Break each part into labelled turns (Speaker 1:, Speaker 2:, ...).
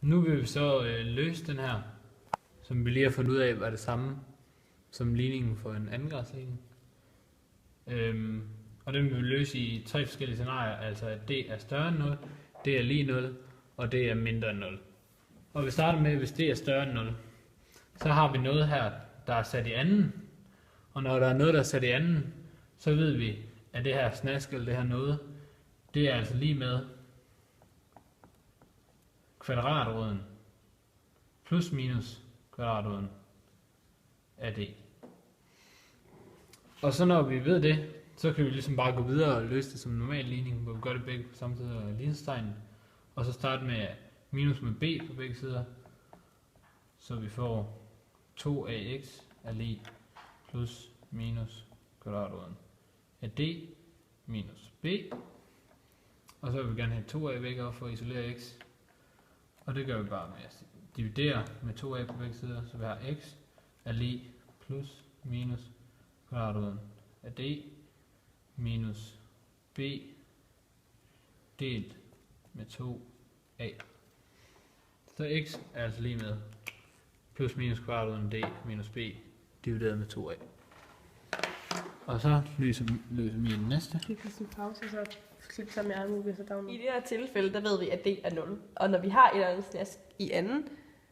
Speaker 1: Nu vil vi så løse den her, som vi lige har fundet ud af, var det samme som ligningen for en andengradsligning. Og den vil vi løse i 3 forskellige scenarier, altså at d er større end 0, d er lige 0, og d er mindre end 0. Og vi starter med, hvis d er større end 0, så har vi noget her, der er sat i anden. Og når der er noget, der er sat i anden, så ved vi, at det her snask, eller det her noget, det er altså lige med kvadratroden plus minus kvadratroden af d. Og så når vi ved det, så kan vi ligesom bare gå videre og løse det som en normal ligning, hvor vi gør det begge på samme side af lighedstegnen. Og så starte med minus med b på begge sider, så vi får 2ax er lig plus minus kvadratroden af d minus b. Og så vil vi gerne have 2a væk op for at isolere x. Og det gør vi bare med at dividere med 2a på begge sider, så vi har x er lig plus minus kvadratroden af d minus b delt med 2a. Så x er altså lige med plus minus kvadratroden d minus b divideret med 2a. Og så løser vi den næste.
Speaker 2: Vi kan sige pause, så klippe sammen med armen, så down.
Speaker 3: I det her tilfælde, der ved vi, at d er 0. Og når vi har et eller andet snask i anden,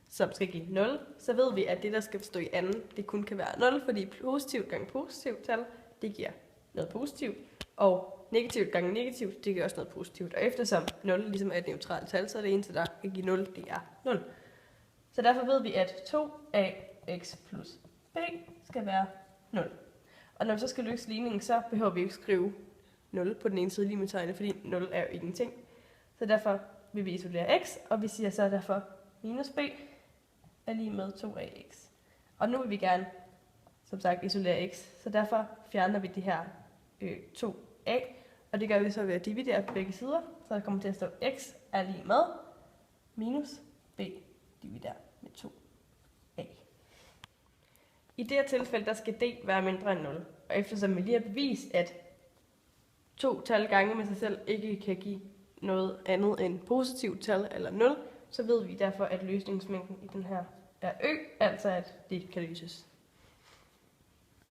Speaker 3: som skal give 0, så ved vi, at det, der skal stå i anden, det kun kan være 0, fordi positivt gange positivt tal, det giver noget positivt, og negativt gange negativt, det giver også noget positivt. Og eftersom 0 ligesom er et neutralt tal, så er det eneste, der kan give 0, det er 0. Så derfor ved vi, at 2ax plus b skal være 0. Og når vi så skal løse ligningen, så behøver vi ikke skrive 0 på den ene side lige med tegnet, fordi 0 er jo ingenting. Så derfor vil vi isolere x, og vi siger så derfor minus b er lige med 2ax. Og nu vil vi gerne, som sagt, isolere x, så derfor fjerner vi det her 2a, og det gør vi så ved at dividere på begge sider, så der kommer til at stå x er lige med minus b divideret med 2a. I det her tilfælde, der skal d være mindre end 0, og eftersom vi lige har bevist, at 2 tal gange med sig selv ikke kan give noget andet end positivt tal eller 0, så ved vi derfor, at løsningsmængden i den her er ø, altså at det kan løses.